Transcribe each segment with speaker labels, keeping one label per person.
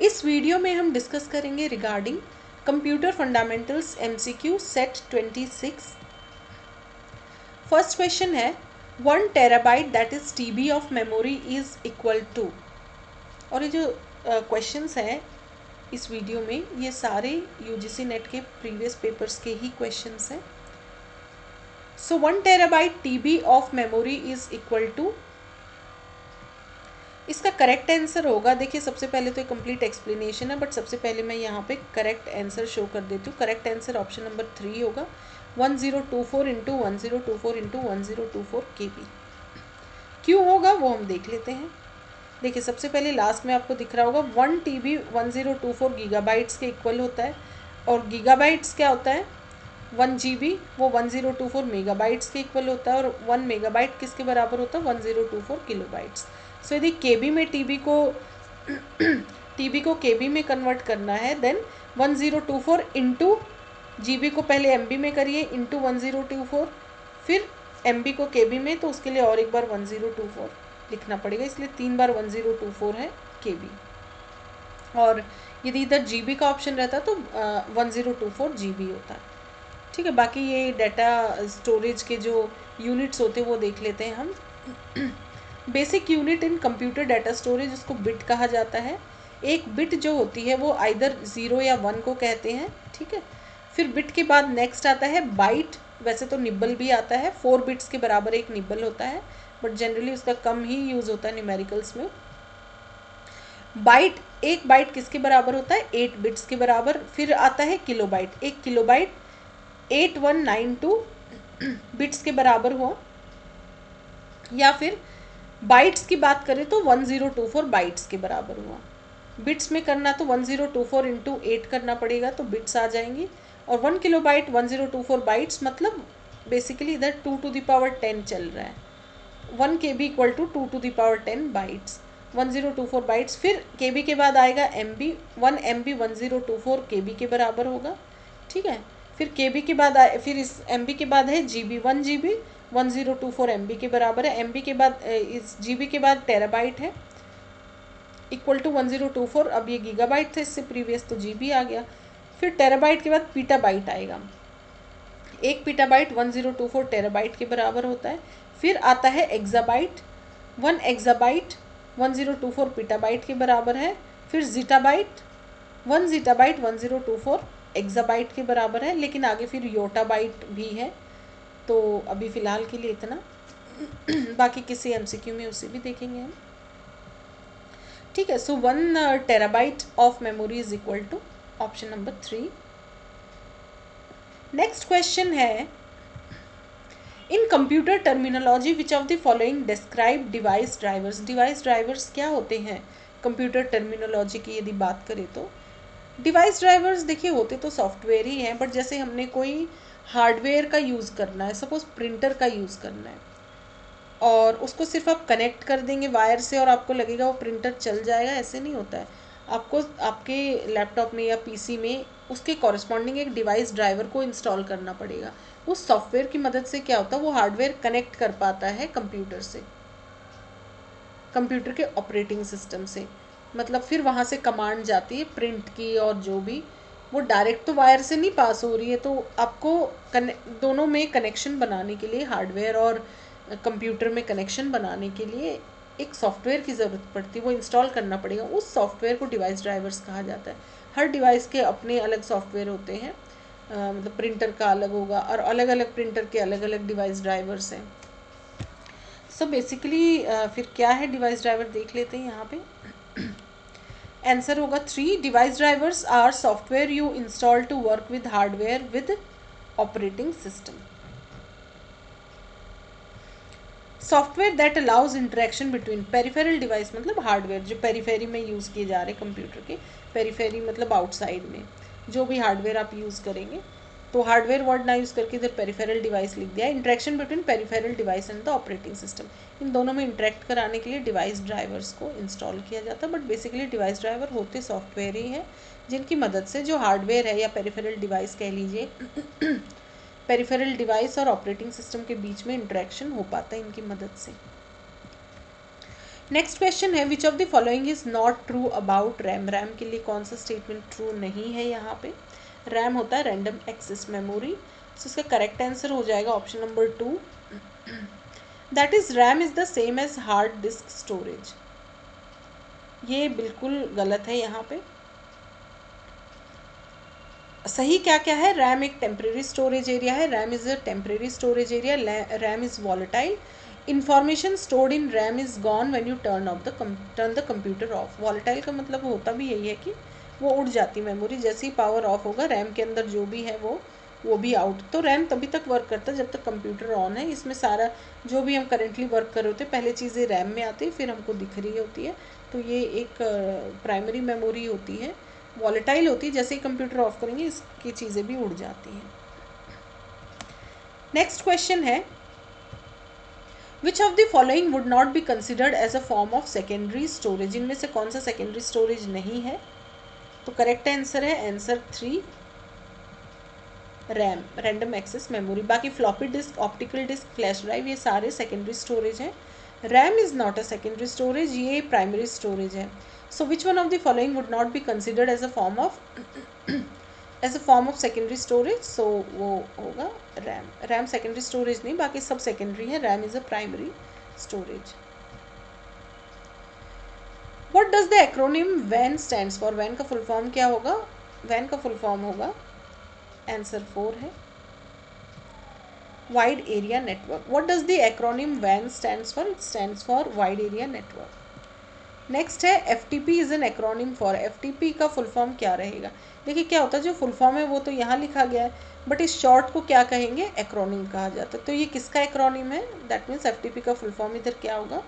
Speaker 1: इस वीडियो में हम डिस्कस करेंगे regarding computer fundamentals MCQ set 26। First question है 1 terabyte that is TB of memory is equal to, और ये जो क्वेश्चंस हैं इस वीडियो में ये सारे UGC नेट के प्रीवियस पेपर्स के ही क्वेश्चंस हैं। So 1 terabyte TB of memory is equal to, इसका करेक्ट आंसर होगा, देखिए सबसे पहले तो एक कंप्लीट एक्सप्लेनेशन है बट सबसे पहले मैं यहाँ पे करेक्ट आंसर शो कर देती हूँ। करेक्ट आंसर ऑप्शन नंबर 3 होगा 1024 इंटू 1024 इंटू 1024 KB। क्यों होगा वो हम देख लेते हैं। देखिए सबसे पहले लास्ट में आपको दिख रहा होगा 1 TB 1024 गीगाबाइट्स के इक्वल होता है, और गीगाबाइट्स क्या होता है 1 GB वो 1024 मेगाबाइट्स के इक्वल होता है, और 1 मेगाबाइट किसके बराबर होता है 1024 किलोबाइट्स। सो यदि KB में TB को KB में कन्वर्ट करना है देन 1024 इंटू GB को पहले MB में करिए इंटू 1024, फिर MB को KB में, तो उसके लिए और एक बार 1024 लिखना पड़ेगा, इसलिए 3 बार 1024 है KB। और यदि इधर GB का ऑप्शन रहता तो 1024 GB होता है। ठीक है, बाकी ये डाटा स्टोरेज के जो यूनिट्स होते हैं वो देख लेते हैं हम। Basic unit in computer data storage, उसको बिट कहा जाता है। एक बिट जो होती है वो आइदर 0 या 1 को कहते हैं। ठीक है, फिर बिट के बाद नेक्स्ट आता है बाइट, वैसे तो निब्बल भी आता है, 4 बिट्स के बराबर एक निब्बल होता है बट जनरली उसका कम ही यूज़ होता है न्यूमेरिकल्स में। बाइट, एक बाइट किसके बराबर होता है 8 बिट्स के बराबर। फिर आता है किलोबाइट, एक किलोबाइट 8192 बिट्स के बराबर हुआ। या फिर बाइट्स की बात करें तो 1024 बाइट्स के बराबर हुआ। बिट्स में करना तो 1024 इंटू 8 करना पड़ेगा तो बिट्स आ जाएंगी, और 1 किलोबाइट 1024 बाइट्स मतलब बेसिकली इधर 2 टू द पावर 10 चल रहा है। 1 KB equal to 2 to the power 10 bytes, 1024 bytes. फिर KB के बाद आएगा MB, 1 MB 1024 KB के बराबर होगा। ठीक है, फिर KB के बाद फिर इस MB के बाद है GB, 1 GB 1024 MB के बराबर है। MB के बाद इस GB के बाद टेराबाइट है इक्वल टू 1024, अब ये गीगाबाइट था इससे प्रीवियस तो GB आ गया। फिर टेराबाइट के बाद पीटाबाइट आएगा, एक पीटाबाइट 1024 टेराबाइट के बराबर होता है। फिर आता है एक्साबाइट, 1 एक्साबाइट 1024 पीटाबाइट के बराबर है। फिर जीटाबाइट, 1 जीटाबाइट 1024 एक्साबाइट के बराबर है, लेकिन आगे फिर योटाबाइट भी है, तो अभी फ़िलहाल के लिए इतना। बाकी किसी MCQ में उसे भी देखेंगे हम। ठीक है, so 1 terabyte of memory is equal to option number 3। Next question है in computer terminology which of the following describe device drivers. Device drivers क्या होते हैं कंप्यूटर टर्मिनोलॉजी की यदि बात करें तो डिवाइस ड्राइवर्स देखिए होते तो सॉफ्टवेयर ही हैं, बट जैसे हमने कोई हार्डवेयर का यूज़ करना है, सपोज प्रिंटर का यूज़ करना है, और उसको सिर्फ आप कनेक्ट कर देंगे वायर से और आपको लगेगा वो प्रिंटर चल जाएगा, ऐसे नहीं होता है। आपको आपके लैपटॉप में या PC में उसके कॉरस्पॉन्डिंग एक डिवाइस ड्राइवर को इंस्टॉल करना पड़ेगा। उस सॉफ्टवेयर की मदद से क्या होता है वो हार्डवेयर कनेक्ट कर पाता है कंप्यूटर से, कंप्यूटर के ऑपरेटिंग सिस्टम से। मतलब फिर वहाँ से कमांड जाती है प्रिंट की, और जो भी वो डायरेक्ट तो वायर से नहीं पास हो रही है, तो आपको दोनों में कनेक्शन बनाने के लिए, हार्डवेयर और कंप्यूटर में कनेक्शन बनाने के लिए एक सॉफ्टवेयर की ज़रूरत पड़ती है, वो इंस्टॉल करना पड़ेगा। उस सॉफ्टवेयर को डिवाइस ड्राइवर्स कहा जाता है। हर डिवाइस के अपने अलग सॉफ्टवेयर होते हैं, मतलब प्रिंटर का अलग होगा, और अलग अलग प्रिंटर के अलग अलग डिवाइस ड्राइवर्स हैं। सो बेसिकली फिर क्या है डिवाइस ड्राइवर देख लेते हैं यहाँ पे। आंसर होगा 3। Device drivers are software you install to work with hardware with operating system. Software that allows interaction between peripheral device, मतलब हार्डवेयर जो पेरीफेरी में यूज़ किए जा रहे हैं कंप्यूटर के, पेरीफेरी मतलब आउटसाइड में जो भी हार्डवेयर आप यूज़ करेंगे, तो हार्डवेयर वर्ड ना यूज़ करके इधर पेरिफेरल डिवाइस लिख दिया। Interaction between peripheral device and the operating system, इन दोनों में इंटरेक्ट कराने के लिए डिवाइस ड्राइवर्स को इंस्टॉल किया जाता है। बट बेसिकली डिवाइस ड्राइवर होते सॉफ्टवेयर ही हैं जिनकी मदद से जो हार्डवेयर है या पेरिफेरल डिवाइस कह लीजिए, पेरिफेरल डिवाइस और ऑपरेटिंग सिस्टम के बीच में इंटरेक्शन हो पाता है इनकी मदद से। नेक्स्ट क्वेश्चन है which of the following is not true about RAM. RAM के लिए कौन सा स्टेटमेंट ट्रू नहीं है यहाँ पे। रैम होता है रैंडम एक्सेस मेमोरी, सो इसका करेक्ट आंसर हो जाएगा option number 2, that is RAM is the same as hard disk storage. ये बिल्कुल गलत है यहाँ पे। सही क्या क्या है, रैम एक टेम्परेरी स्टोरेज एरिया है, RAM is a temporary storage area, RAM is volatile, information stored in RAM is gone when U turn the computer of. Volatile का मतलब होता भी यही है कि वो उड़ जाती मेमोरी, जैसे ही पावर ऑफ होगा रैम के अंदर जो भी है वो भी आउट। तो रैम तभी तक वर्क करता है जब तक कंप्यूटर ऑन है। इसमें सारा जो भी हम करेंटली वर्क कर रहे होते हैं पहले चीज़ें रैम में आती है, फिर हमको दिख रही होती है। तो ये एक प्राइमरी मेमोरी होती है, वॉलेटाइल होती है, जैसे ही कंप्यूटर ऑफ करेंगे इसकी चीज़ें भी उड़ जाती हैं। नेक्स्ट क्वेश्चन है which of the following would not be considered as a form of secondary storage. इनमें से कौन सा सेकेंडरी स्टोरेज नहीं है। तो करेक्ट आंसर है answer 3, RAM random access memory. बाकी floppy disk, optical disk, flash drive ये सारे सेकेंडरी स्टोरेज हैं। RAM is not a secondary storage, ये प्राइमरी स्टोरेज है। So which one of the following would not be considered as a form of secondary storage. So वो होगा RAM. RAM secondary storage नहीं, बाकी सब secondary है, RAM is a primary storage. What does the acronym वैन stands for. वैन का full form क्या होगा। वैन का फुल फॉर्म होगा आंसर 4 है wide area network. What does the acronym वैन stands for. It stands for wide area network. Next है FTP is an acronym for. FTP का फुल फॉर्म क्या रहेगा। देखिए क्या होता है, जो फुल फॉर्म है वो तो यहाँ लिखा गया है, बट इस शॉर्ट को क्या कहेंगे, एक्रोनिम कहा जाता है। तो ये किसका एक्रोनिम है, दैट मीन्स एफटीपी का फुल फॉर्म इधर क्या होगा,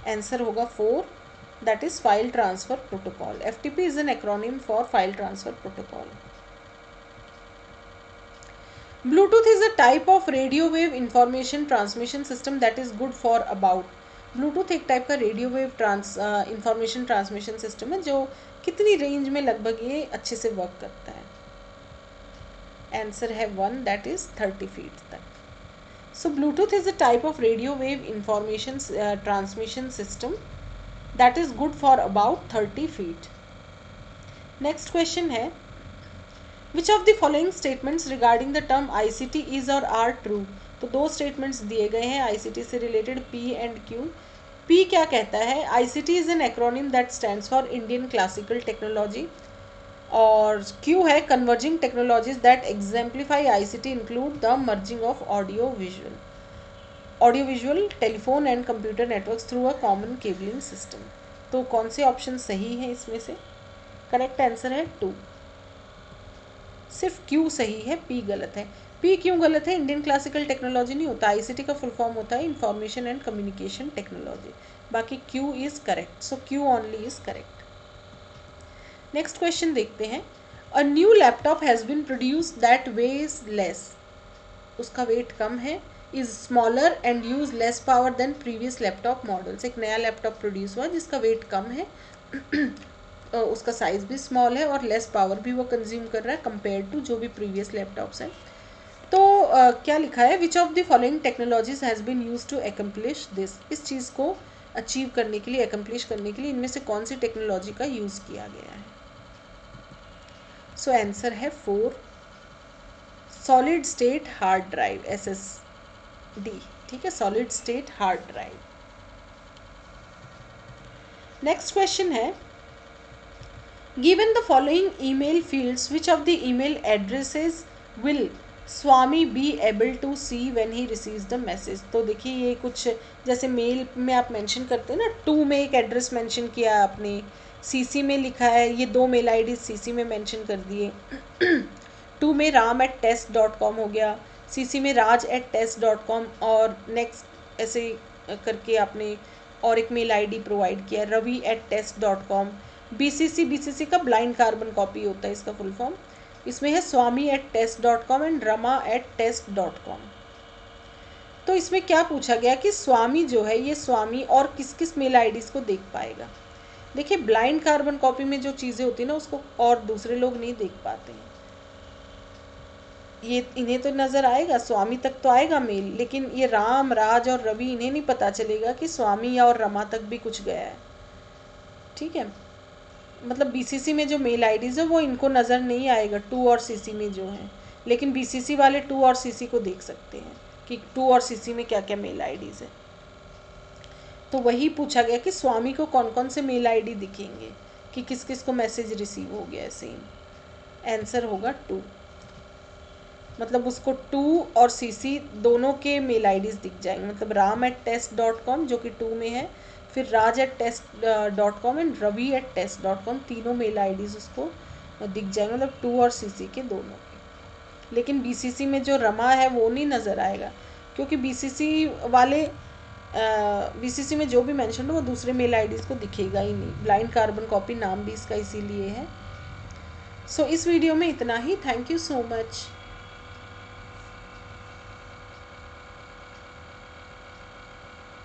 Speaker 1: आंसर होगा 4, that is file transfer protocol. FTP is an acronym for file transfer protocol. Bluetooth is a type of radio wave information transmission system that is good for about। Bluetooth एक type का radio wave information transmission system है जो कितनी range में लगभग ये अच्छे से वर्क करता है। आंसर है 1, दैट इज 30 फीट तक। So Bluetooth is a type of radio wave information transmission system that is good for about 30 feet. Next question है which of the following statements regarding the term ICT is or are true. तो दो स्टेटमेंट्स दिए गए हैं ICT से related, P and Q. P क्या कहता है, ICT is an acronym that stands for Indian classical technology, और क्यू है converging technologies that exemplify ICT include the merging of audio visual telephone and computer networks through a common cabling system. तो कौन से option सही है इसमें से, correct answer है 2, सिर्फ क्यू सही है, पी गलत है। पी क्यों गलत है, इंडियन क्लासिकल टेक्नोलॉजी नहीं होता, आईसीटी का फुल फॉर्म होता है इंफॉर्मेशन एंड कम्युनिकेशन टेक्नोलॉजी। बाकी Q is correct, so Q only is correct. Next question देखते हैं, a new laptop has been produce that weighs less. उसका वेट कम है, is smaller and use less power than previous laptop models. एक नया laptop produce हुआ जिसका wait कम है उसका साइज़ भी स्मॉल है और लेस पावर भी वो कंज्यूम कर रहा है कंपेयर टू जो भी प्रीवियस लैपटॉप्स हैं। तो क्या लिखा है, which of the following technologies has been use to accomplish this. इस चीज़ को अचीव करने के लिए, एकम्प्लिश करने के लिए इनमें से कौन सी टेक्नोलॉजी का यूज़ किया गया है। सो आंसर है 4, solid state hard drive, SSD। ठीक है, solid state hard drive. Next question है, given the following email fields which of the email addresses will Swami be able to see when he receives the message। तो देखिए ये कुछ जैसे mail में आप मेंशन करते हैं ना, टू में एक एड्रेस मेंशन किया है आपने, सीसी में लिखा है, ये 2 मेल आईडी सीसी में मेंशन कर दिए टू में ram@test.com हो गया, सीसी में raj@test.com, और नेक्स्ट ऐसे करके आपने और एक मेल आईडी प्रोवाइड किया ravi@test.com। बीसीसी का ब्लाइंड कार्बन कॉपी होता है इसका फुल फॉर्म। इसमें है swami@test.com एंड rama@test.com। तो इसमें क्या पूछा गया कि स्वामी जो है ये स्वामी और किस किस मेल आईडीज़ को देख पाएगा। देखिए ब्लाइंड कार्बन कॉपी में जो चीज़ें होती हैं ना उसको और दूसरे लोग नहीं देख पाते हैं। ये इन्हें तो नज़र आएगा, स्वामी तक तो आएगा मेल, लेकिन ये राम, राज और रवि इन्हें नहीं पता चलेगा कि स्वामी या और रमा तक भी कुछ गया है। ठीक है, मतलब बीसीसी में जो मेल आईडीज़ है वो इनको नज़र नहीं आएगा, टू और सीसी में जो है, लेकिन बीसीसी वाले टू और सीसी को देख सकते हैं कि टू और सीसी में क्या क्या मेल आईडीज़ है। तो वही पूछा गया कि स्वामी को कौन कौन से मेल आईडी दिखेंगे, कि किस किस को मैसेज रिसीव हो गया है सेम। आंसर होगा टू, मतलब उसको टू और सीसी दोनों के मेल आईडीज़ दिख जाएंगे, मतलब ram@test.com जो कि टू में है, फिर raj@test.com एंड ravi@test.com, तीनों मेल आईडीज़ उसको दिख जाएंगे, मतलब टू और सीसी के दोनों के। लेकिन बीसीसी में जो रमा है वो नहीं नज़र आएगा, क्योंकि बीसीसी में जो भी मेंशन हो वो दूसरे मेल आईडीज़ को दिखेगा ही नहीं। ब्लाइंड कार्बन कॉपी नाम भी इसका इसीलिए है। सो इस वीडियो में इतना ही। Thank you so much.